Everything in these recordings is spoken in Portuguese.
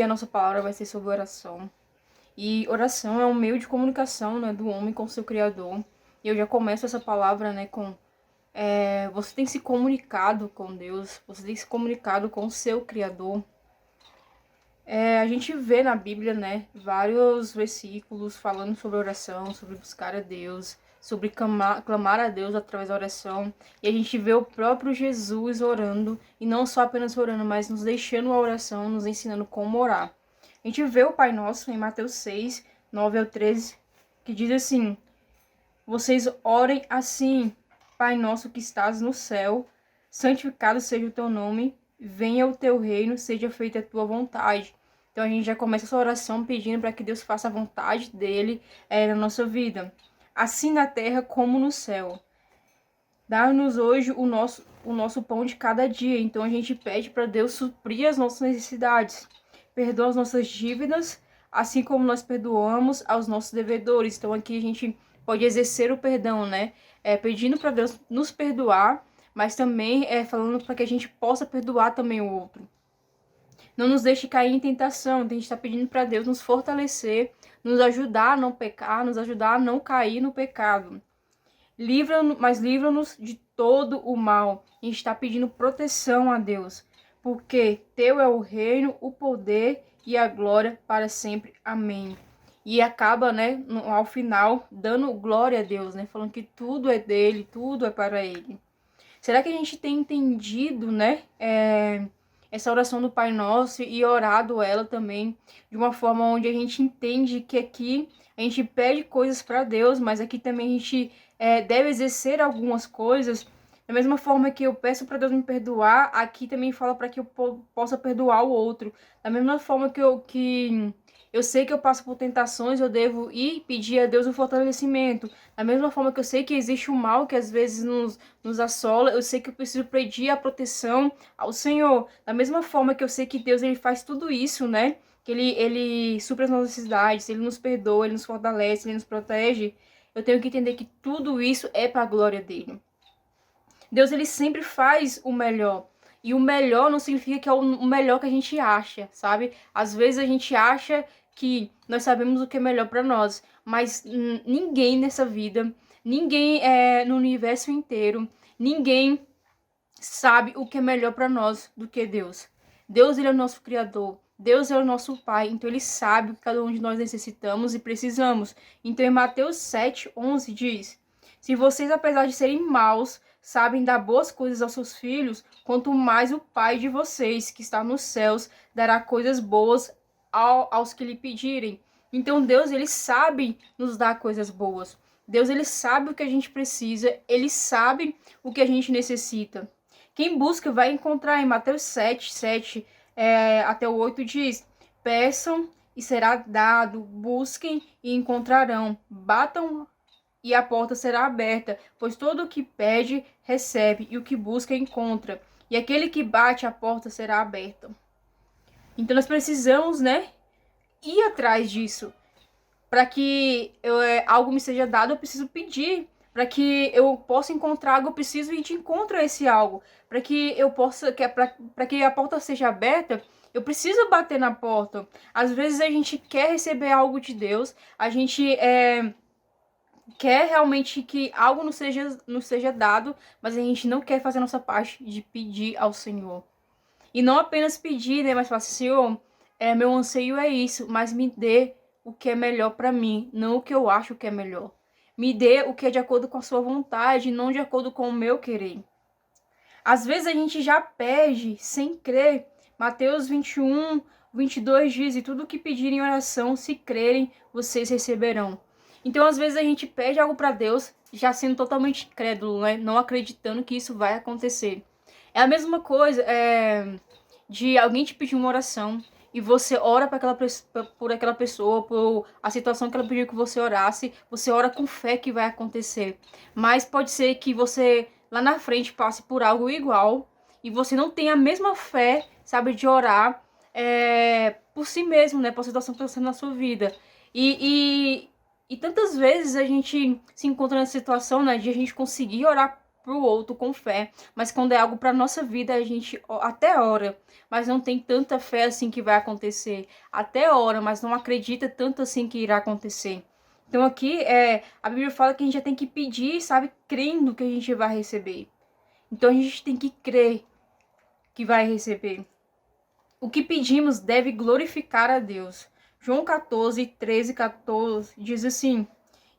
a nossa palavra vai ser sobre oração. E oração é um meio de comunicação, né, do homem com seu Criador. E eu já começo essa palavra, né, com você tem se comunicado com Deus, você tem se comunicado com o seu Criador. A gente vê na Bíblia, né, vários versículos falando sobre oração, sobre buscar a Deus, sobre clamar a Deus através da oração. E a gente vê o próprio Jesus orando, e não só apenas orando, mas nos deixando a oração, nos ensinando como orar. A gente vê o Pai Nosso em Mateus 6, 9 ao 13, que diz assim: vocês orem assim: Pai nosso que estás no céu, santificado seja o teu nome, venha o teu reino, seja feita a tua vontade. Então a gente já começa essa oração pedindo para que Deus faça a vontade dele na nossa vida, assim na terra como no céu. Dá-nos hoje o nosso pão de cada dia. Então a gente pede para Deus suprir as nossas necessidades. Perdoa as nossas dívidas, assim como nós perdoamos aos nossos devedores. Então aqui a gente pode exercer o perdão, né? Pedindo para Deus nos perdoar, mas também falando para que a gente possa perdoar também o outro. Não nos deixe cair em tentação. Então a gente está pedindo para Deus nos fortalecer, nos ajudar a não pecar, nos ajudar a não cair no pecado. Mas livra-nos de todo o mal. A gente está pedindo proteção a Deus, porque teu é o reino, o poder e a glória para sempre. Amém. E acaba, né, ao final, dando glória a Deus, né, falando que tudo é dele, tudo é para ele. Será que a gente tem entendido, né, essa oração do Pai Nosso e orado ela também de uma forma onde a gente entende que aqui a gente pede coisas para Deus, mas aqui também a gente deve exercer algumas coisas. Da mesma forma que eu peço para Deus me perdoar, aqui também fala para que eu possa perdoar o outro. Da mesma forma que eu sei que eu passo por tentações, eu devo ir pedir a Deus o fortalecimento. Da mesma forma que eu sei que existe o mal que às vezes nos assola, eu sei que eu preciso pedir a proteção ao Senhor. Da mesma forma que eu sei que Deus ele faz tudo isso, né? Que ele supre as nossas necessidades, ele nos perdoa, ele nos fortalece, ele nos protege. Eu tenho que entender que tudo isso é para a glória dele. Deus ele sempre faz o melhor. E o melhor não significa que é o melhor que a gente acha, sabe? Às vezes a gente acha que nós sabemos o que é melhor para nós, mas ninguém nessa vida, ninguém no universo inteiro, ninguém sabe o que é melhor para nós do que Deus. Deus ele é o nosso criador. Deus é o nosso Pai, então Ele sabe o que cada um de nós necessitamos e precisamos. Então em Mateus 7, 11 diz: se vocês, apesar de serem maus, sabem dar boas coisas aos seus filhos, quanto mais o Pai de vocês, que está nos céus, dará coisas boas aos que lhe pedirem. Então Deus, ele sabe nos dar coisas boas. Deus, ele sabe o que a gente precisa, ele sabe o que a gente necessita. Quem busca vai encontrar. Em Mateus 7, 7 até o 8 diz: peçam e será dado, busquem e encontrarão, batam e a porta será aberta, pois todo o que pede, recebe, e o que busca, encontra. E aquele que bate, a porta será aberta. Então nós precisamos, né, ir atrás disso. Para que algo me seja dado, eu preciso pedir. Para que eu possa encontrar algo, eu preciso ir de encontro a esse algo. Para que eu possa, para que a porta seja aberta, eu preciso bater na porta. Às vezes a gente quer receber algo de Deus, a gente quer realmente que algo nos seja dado, mas a gente não quer fazer a nossa parte de pedir ao Senhor. E não apenas pedir, né, mas falar assim: Senhor, meu anseio é isso, mas me dê o que é melhor para mim, não o que eu acho que é melhor. Me dê o que é de acordo com a sua vontade, não de acordo com o meu querer. Às vezes a gente já pede sem crer. Mateus 21, 22 diz: e tudo o que pedirem em oração, se crerem, vocês receberão. Então, às vezes a gente pede algo para Deus, já sendo totalmente crédulo, né? Não acreditando que isso vai acontecer. É a mesma coisa de alguém te pedir uma oração e você ora por aquela pessoa, por a situação que ela pediu que você orasse, você ora com fé que vai acontecer. Mas pode ser que você lá na frente passe por algo igual e você não tenha a mesma fé, sabe, de orar por si mesmo, né, por a situação que está sendo na sua vida. E tantas vezes a gente se encontra nessa situação, né, de a gente conseguir orar pro outro com fé, mas quando é algo pra nossa vida, a gente até ora, mas não tem tanta fé assim que vai acontecer. Até ora, mas não acredita tanto assim que irá acontecer. Então aqui a Bíblia fala que a gente já tem que pedir, sabe, crendo que a gente vai receber. Então a gente tem que crer que vai receber. O que pedimos deve glorificar a Deus. João 14, 13, 14 diz assim: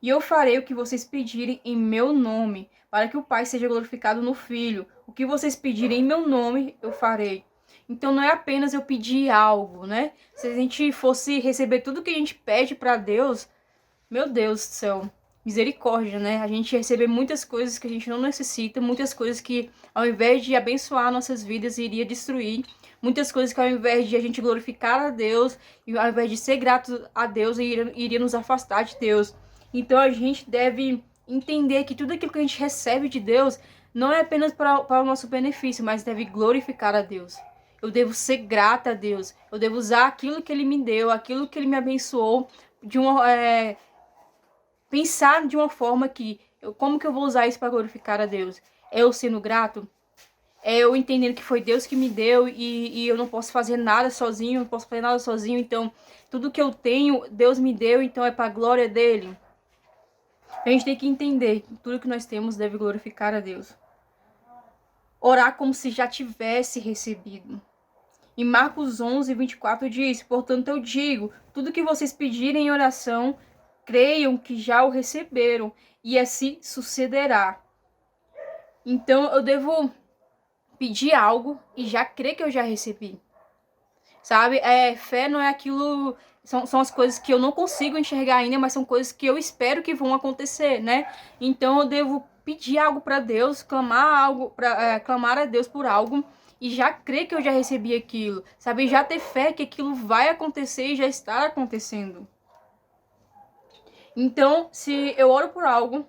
E eu farei o que vocês pedirem em meu nome, para que o Pai seja glorificado no Filho. O que vocês pedirem em meu nome, eu farei. Então não é apenas eu pedir algo, né? Se a gente fosse receber tudo que a gente pede para Deus, meu Deus do céu, misericórdia, né? A gente receber muitas coisas que a gente não necessita, muitas coisas que ao invés de abençoar nossas vidas, iria destruir. Muitas coisas que ao invés de a gente glorificar a Deus, e ao invés de ser grato a Deus, iria nos afastar de Deus. Então a gente deve entender que tudo aquilo que a gente recebe de Deus não é apenas para o nosso benefício, mas deve glorificar a Deus. Eu devo ser grata a Deus. Eu devo usar aquilo que Ele me deu, aquilo que Ele me abençoou, de uma, pensar de uma forma que, como que eu vou usar isso para glorificar a Deus? É eu sendo grato? É eu entendendo que foi Deus que me deu e eu não posso fazer nada sozinho, não posso fazer nada sozinho, então tudo que eu tenho, Deus me deu, então é para a glória dele. A gente tem que entender que tudo que nós temos deve glorificar a Deus. Orar como se já tivesse recebido. Em Marcos 11, 24 diz: Portanto eu digo, tudo que vocês pedirem em oração, creiam que já o receberam, e assim sucederá. Então eu devo pedir algo e já crer que eu já recebi. Sabe? Fé não é aquilo. São as coisas que eu não consigo enxergar ainda, mas são coisas que eu espero que vão acontecer, né? Então eu devo pedir algo para Deus, clamar a Deus por algo e já crer que eu já recebi aquilo, sabe? Já ter fé que aquilo vai acontecer e já está acontecendo. Então, se eu oro por algo,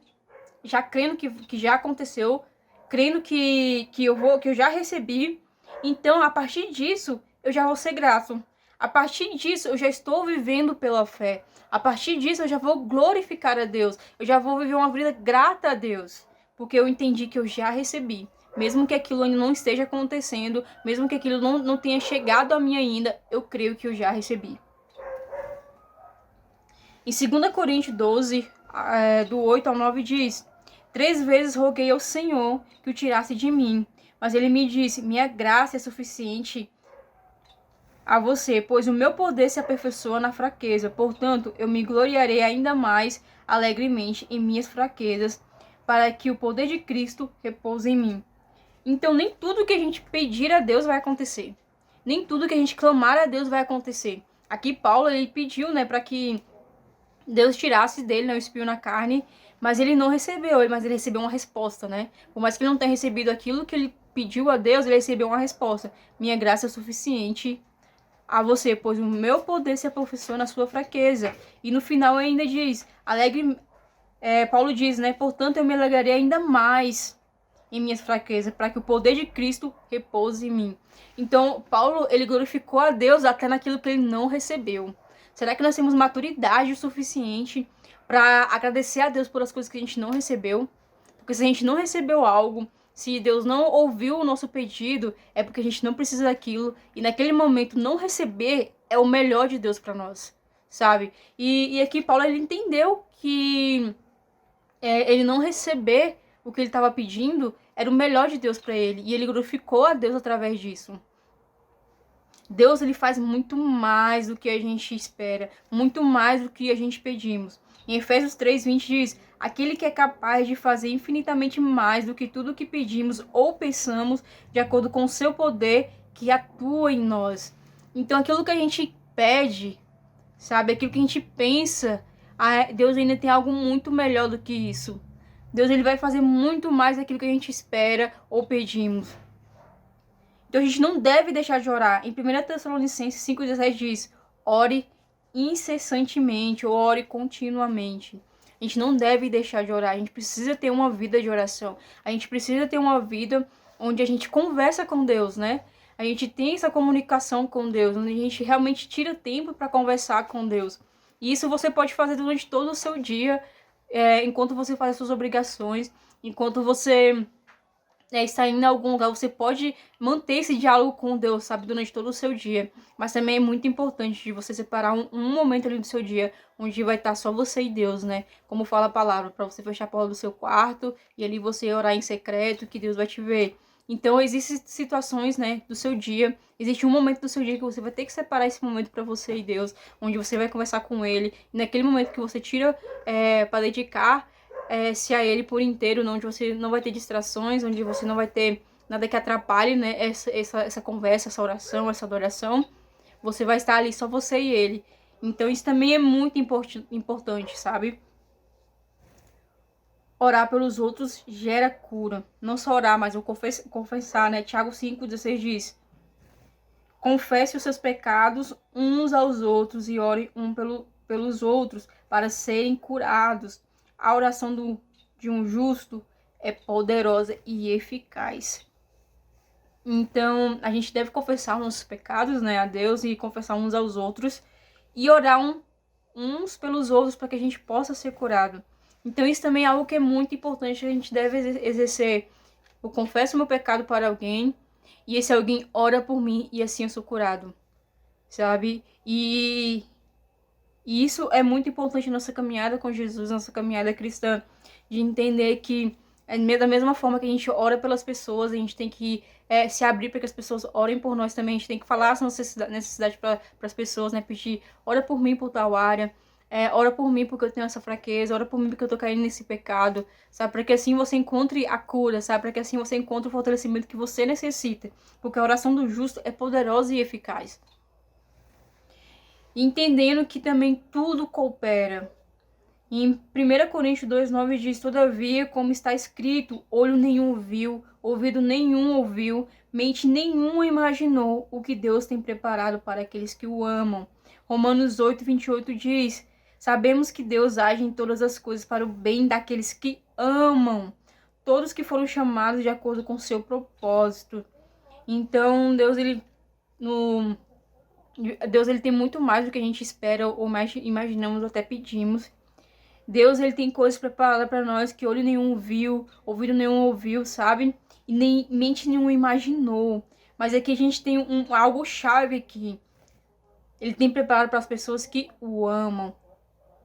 já crendo que já aconteceu, crendo que eu já recebi, então a partir disso eu já vou ser grato. A partir disso eu já estou vivendo pela fé. A partir disso eu já vou glorificar a Deus. Eu já vou viver uma vida grata a Deus, porque eu entendi que eu já recebi. Mesmo que aquilo ainda não esteja acontecendo, mesmo que aquilo não tenha chegado a mim ainda, eu creio que eu já recebi. Em 2 Coríntios 12, do 8 ao 9 diz: 3 vezes roguei ao Senhor que o tirasse de mim, mas ele me disse: minha graça é suficiente a você, pois o meu poder se aperfeiçoa na fraqueza. Portanto, eu me gloriarei ainda mais alegremente em minhas fraquezas, para que o poder de Cristo repouse em mim. Então, nem tudo que a gente pedir a Deus vai acontecer. Nem tudo que a gente clamar a Deus vai acontecer. Aqui Paulo, ele pediu, né, para que Deus tirasse dele, né, o espinho na carne, mas ele não recebeu, mas ele recebeu uma resposta, né? Por mais que ele não tenha recebido aquilo que ele pediu a Deus, ele recebeu uma resposta. Minha graça é suficiente a você, pois o meu poder se aperfeiçoa na sua fraqueza. E no final ainda diz, Paulo diz, né? Portanto, eu me alegrarei ainda mais em minhas fraquezas, para que o poder de Cristo repouse em mim. Então, Paulo, ele glorificou a Deus até naquilo que ele não recebeu. Será que nós temos maturidade o suficiente para agradecer a Deus por as coisas que a gente não recebeu? Porque se a gente não recebeu algo, se Deus não ouviu o nosso pedido, é porque a gente não precisa daquilo. E naquele momento, não receber é o melhor de Deus para nós, sabe? E aqui Paulo, ele entendeu que ele não receber o que ele estava pedindo era o melhor de Deus para ele. E ele glorificou a Deus através disso. Deus, ele faz muito mais do que a gente espera, muito mais do que a gente pedimos. Em Efésios 3:20 diz: aquele que é capaz de fazer infinitamente mais do que tudo que pedimos ou pensamos, de acordo com o seu poder que atua em nós. Então, aquilo que a gente pede, sabe, aquilo que a gente pensa, Deus ainda tem algo muito melhor do que isso. Deus, ele vai fazer muito mais daquilo que a gente espera ou pedimos. Então a gente não deve deixar de orar. Em 1 Tessalonicenses 5,17 diz: ore incessantemente, ou ore continuamente. A gente não deve deixar de orar. A gente precisa ter uma vida de oração. A gente precisa ter uma vida onde a gente conversa com Deus, né? A gente tem essa comunicação com Deus, onde a gente realmente tira tempo para conversar com Deus. E isso você pode fazer durante todo o seu dia, enquanto você faz as suas obrigações, enquanto você estar indo a algum lugar, você pode manter esse diálogo com Deus, sabe, durante todo o seu dia. Mas também é muito importante de você separar um momento ali do seu dia, onde vai estar só você e Deus, né? Como fala a palavra, para você fechar a porta do seu quarto e ali você orar em secreto, que Deus vai te ver. Então, existem situações, né, do seu dia, existe um momento do seu dia que você vai ter que separar esse momento para você e Deus, onde você vai conversar com Ele. E naquele momento que você tira para dedicar se a Ele por inteiro, onde você não vai ter distrações, onde você não vai ter nada que atrapalhe, né, essa conversa, essa oração, essa adoração, você vai estar ali só você e Ele. Então, isso também é muito importante, sabe? Orar pelos outros gera cura. Não só orar, mas confessar, né? Tiago 5,16 diz: confesse os seus pecados uns aos outros e ore pelos outros para serem curados. A oração de um justo é poderosa e eficaz. Então, a gente deve confessar nossos pecados, né, a Deus, e confessar uns aos outros e orar uns pelos outros para que a gente possa ser curado. Então, isso também é algo que é muito importante, a gente deve exercer. Eu confesso meu pecado para alguém e esse alguém ora por mim e assim eu sou curado, sabe? E isso é muito importante na nossa caminhada com Jesus, nossa caminhada cristã, de entender que da mesma forma que a gente ora pelas pessoas, a gente tem que se abrir para que as pessoas orem por nós também, a gente tem que falar essa necessidade para as pessoas, né? Pedir, ora por mim por tal área, ora por mim porque eu tenho essa fraqueza, ora por mim porque eu tô caindo nesse pecado, sabe? Para que assim você encontre a cura, sabe? Para que assim você encontre o fortalecimento que você necessita, porque a oração do justo é poderosa e eficaz. Entendendo que também tudo coopera. Em 1 Coríntios 2,9 diz: todavia, como está escrito, olho nenhum viu, ouvido nenhum ouviu, mente nenhuma imaginou o que Deus tem preparado para aqueles que o amam. Romanos 8,28 diz: sabemos que Deus age em todas as coisas para o bem daqueles que amam, todos que foram chamados de acordo com o seu propósito. Então, Deus, ele tem muito mais do que a gente espera ou mais imaginamos ou até pedimos. Deus, ele tem coisas preparadas para nós que olho nenhum viu, ouvido nenhum ouviu, sabe? E nem mente nenhuma imaginou. Mas aqui a gente tem algo chave aqui. Ele tem preparado para as pessoas que o amam,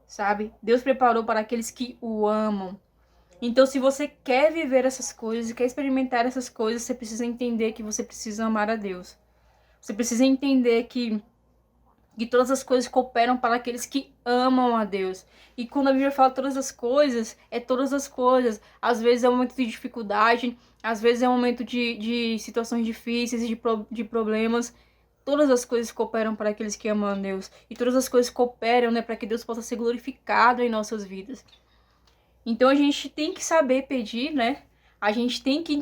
sabe? Deus preparou para aqueles que o amam. Então, se você quer viver essas coisas, quer experimentar essas coisas, você precisa entender que você precisa amar a Deus. Você precisa entender que todas as coisas cooperam para aqueles que amam a Deus. E quando a Bíblia fala todas as coisas, é todas as coisas. Às vezes é um momento de dificuldade, às vezes é um momento de situações difíceis, de problemas. Todas as coisas cooperam para aqueles que amam a Deus. E todas as coisas cooperam, né, para que Deus possa ser glorificado em nossas vidas. Então a gente tem que saber pedir, né? A gente tem que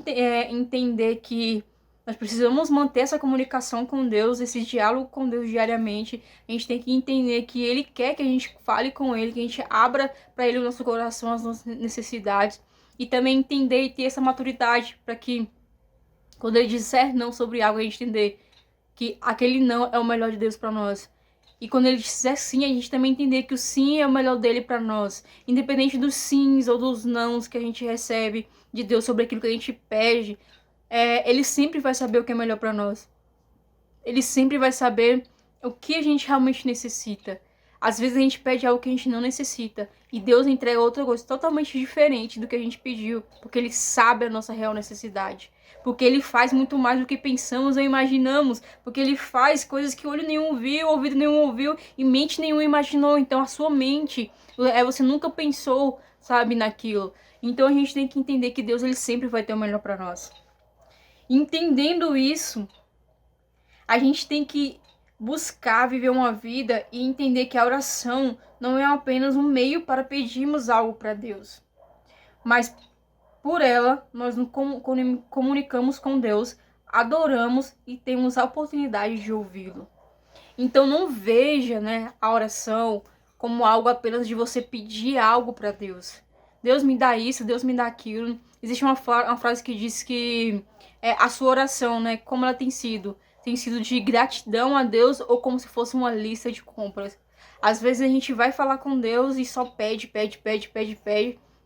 entender que nós precisamos manter essa comunicação com Deus, esse diálogo com Deus diariamente. A gente tem que entender que Ele quer que a gente fale com Ele, que a gente abra para Ele o nosso coração, as nossas necessidades. E também entender e ter essa maturidade para que, quando Ele disser não sobre algo, a gente entender que aquele não é o melhor de Deus para nós. E quando Ele disser sim, a gente também entender que o sim é o melhor dele para nós. Independente dos sims ou dos nãos que a gente recebe de Deus sobre aquilo que a gente pede, Ele sempre vai saber o que é melhor para nós. Ele sempre vai saber o que a gente realmente necessita. Às vezes a gente pede algo que a gente não necessita e Deus entrega outra coisa totalmente diferente do que a gente pediu, porque Ele sabe a nossa real necessidade. Porque Ele faz muito mais do que pensamos ou imaginamos, porque Ele faz coisas que olho nenhum viu, ouvido nenhum ouviu e mente nenhuma imaginou. Então a sua mente, você nunca pensou, sabe, naquilo. Então a gente tem que entender que Deus, Ele sempre vai ter o melhor para nós. Entendendo isso, a gente tem que buscar viver uma vida e entender que a oração não é apenas um meio para pedirmos algo para Deus, mas por ela nós nos comunicamos com Deus, adoramos e temos a oportunidade de ouvi-lo. Então não veja, né, a oração como algo apenas de você pedir algo para Deus. Deus me dá isso, Deus me dá aquilo. Existe uma frase que diz que a sua oração, né, como ela tem sido de gratidão a Deus ou como se fosse uma lista de compras. Às vezes a gente vai falar com Deus e só pede,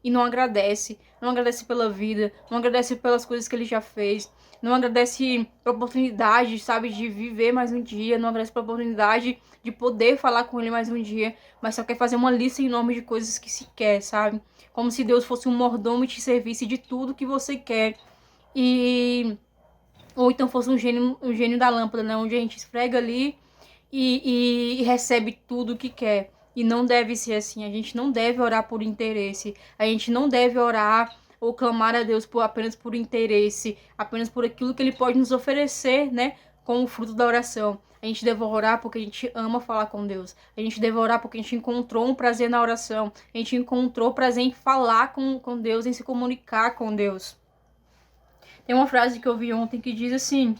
e não agradece. Não agradece pela vida, não agradece pelas coisas que ele já fez, não agradece pela oportunidade, sabe, de viver mais um dia, não agradece pela oportunidade de poder falar com ele mais um dia, mas só quer fazer uma lista enorme de coisas que se quer, sabe? Como se Deus fosse um mordomo e te servisse de tudo que você quer. E ou então fosse um gênio da lâmpada, né? Onde a gente esfrega ali e recebe tudo o que quer. E não deve ser assim. A gente não deve orar por interesse. A gente não deve orar ou clamar a Deus apenas por interesse, apenas por aquilo que Ele pode nos oferecer, né? Como fruto da oração. A gente deve orar porque a gente ama falar com Deus. A gente deve orar porque a gente encontrou um prazer na oração. A gente encontrou prazer em falar com Deus, em se comunicar com Deus. Tem uma frase que eu vi ontem que diz assim: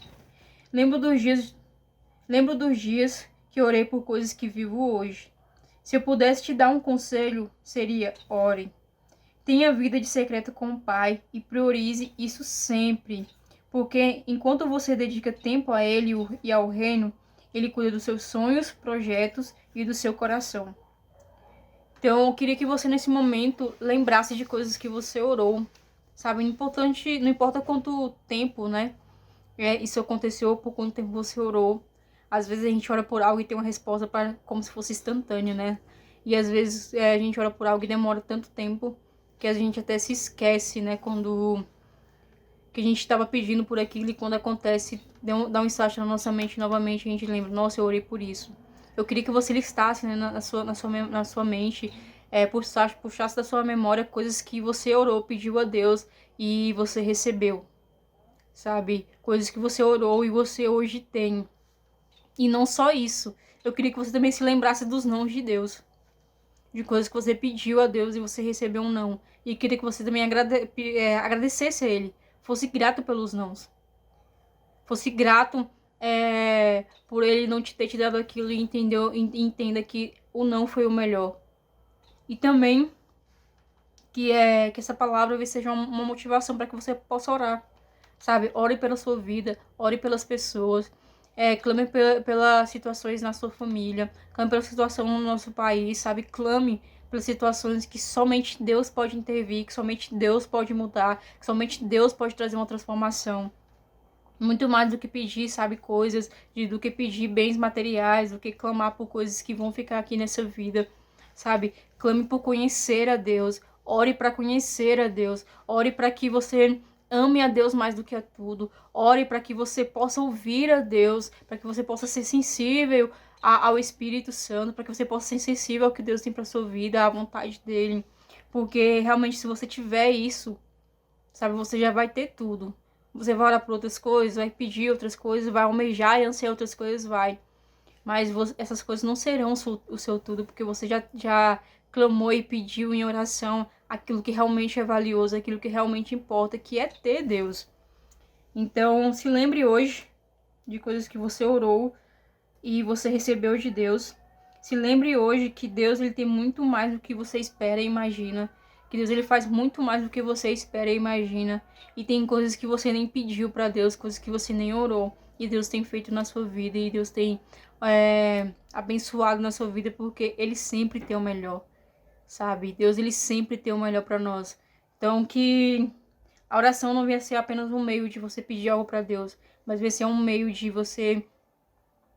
Lembro dos dias que orei por coisas que vivo hoje. Se eu pudesse te dar um conselho, seria: ore. Tenha vida de secreto com o Pai e priorize isso sempre. Porque enquanto você dedica tempo a Ele e ao reino, Ele cuida dos seus sonhos, projetos e do seu coração. Então, eu queria que você, nesse momento, lembrasse de coisas que você orou. Sabe, importante, não importa quanto tempo, né? Isso aconteceu, por quanto tempo você orou. Às vezes a gente ora por algo e tem uma resposta como se fosse instantânea, né? E às vezes a gente ora por algo e demora tanto tempo que a gente até se esquece, né? Quando que a gente estava pedindo por aquilo e quando acontece, dá um insight na nossa mente novamente, a gente lembra: nossa, eu orei por isso. Eu queria que você listasse, né, na sua mente, puxasse da sua memória coisas que você orou, pediu a Deus e você recebeu, sabe? Coisas que você orou e você hoje tem. E não só isso. Eu queria que você também se lembrasse dos nãos de Deus. De coisas que você pediu a Deus e você recebeu um não. E queria que você também agradecesse a Ele. Fosse grato pelos nãos. Fosse grato por Ele não ter te dado aquilo e entenda que o não foi o melhor. E também que essa palavra seja uma motivação para que você possa orar. Sabe? Ore pela sua vida, ore pelas pessoas, clame pelas situações na sua família, clame pela situação no nosso país, sabe? Clame pelas situações que somente Deus pode intervir, que somente Deus pode mudar, que somente Deus pode trazer uma transformação. Muito mais do que pedir, sabe, coisas, do que pedir bens materiais, do que clamar por coisas que vão ficar aqui nessa vida, sabe? Clame por conhecer a Deus, ore para conhecer a Deus, ore para que você ame a Deus mais do que a tudo, ore para que você possa ouvir a Deus, para que você possa ser sensível ao Espírito Santo, para que você possa ser sensível ao que Deus tem para sua vida, à vontade dele, porque realmente se você tiver isso, sabe, você já vai ter tudo. Você vai orar por outras coisas, vai pedir outras coisas, vai almejar e ansiar outras coisas, vai. Mas essas coisas não serão o seu tudo, porque você já clamou e pediu em oração aquilo que realmente é valioso, aquilo que realmente importa, que é ter Deus. Então, se lembre hoje de coisas que você orou e você recebeu de Deus. Se lembre hoje que Deus ele tem muito mais do que você espera e imagina. Que Deus ele faz muito mais do que você espera e imagina. E tem coisas que você nem pediu para Deus, coisas que você nem orou. E Deus tem feito na sua vida. E Deus tem abençoado na sua vida, porque Ele sempre tem o melhor, sabe? Deus ele sempre tem o melhor para nós. Então que a oração não venha ser apenas um meio de você pedir algo para Deus, mas venha ser um meio de você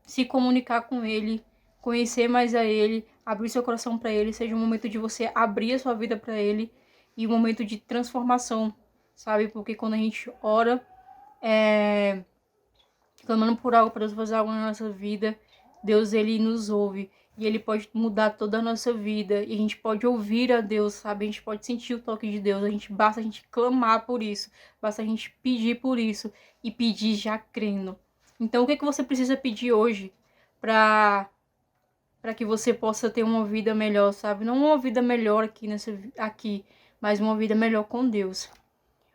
se comunicar com Ele, conhecer mais a Ele, abrir seu coração para Ele, seja um momento de você abrir a sua vida para Ele e um momento de transformação, sabe? Porque quando a gente ora, clamando por algo, para Deus fazer algo na nossa vida, Deus ele nos ouve e Ele pode mudar toda a nossa vida e a gente pode ouvir a Deus, sabe? A gente pode sentir o toque de Deus, basta a gente clamar por isso, basta a gente pedir por isso e pedir já crendo. Então, o que você precisa pedir hoje para que você possa ter uma vida melhor, sabe? Não uma vida melhor aqui, mas uma vida melhor com Deus.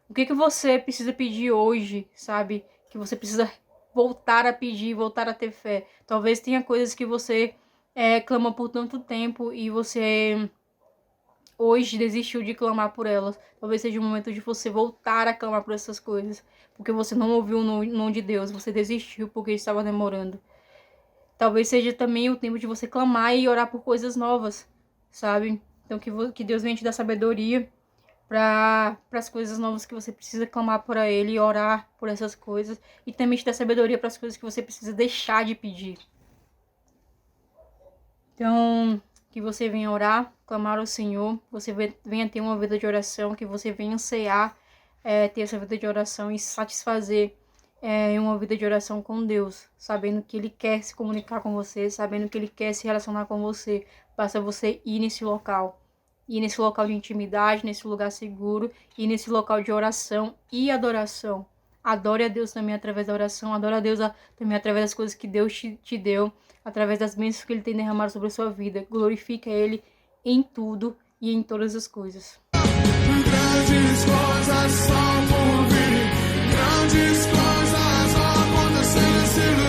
O que você precisa pedir hoje, sabe? Que você precisa voltar a pedir, voltar a ter fé. Talvez tenha coisas que você clama por tanto tempo e você hoje desistiu de clamar por elas. Talvez seja o momento de você voltar a clamar por essas coisas, porque você não ouviu o não de Deus, você desistiu porque estava demorando. Talvez seja também o tempo de você clamar e orar por coisas novas, sabe? Então que Deus venha te dar sabedoria para as coisas novas que você precisa clamar por Ele e orar por essas coisas. E também te dá sabedoria para as coisas que você precisa deixar de pedir. Então, que você venha orar, clamar ao Senhor, você venha ter uma vida de oração, que você venha ansiar ter essa vida de oração e satisfazer em uma vida de oração com Deus, sabendo que Ele quer se comunicar com você, sabendo que Ele quer se relacionar com você. Basta você ir nesse local de intimidade, nesse lugar seguro, e nesse local de oração e adoração. Adore a Deus também através da oração, adore a Deus também através das coisas que Deus te deu, através das bênçãos que Ele tem derramado sobre a sua vida. Glorifique a Ele em tudo e em todas as coisas. Grandes coisas são por vir, grandes coisas vão acontecer nesse lugar.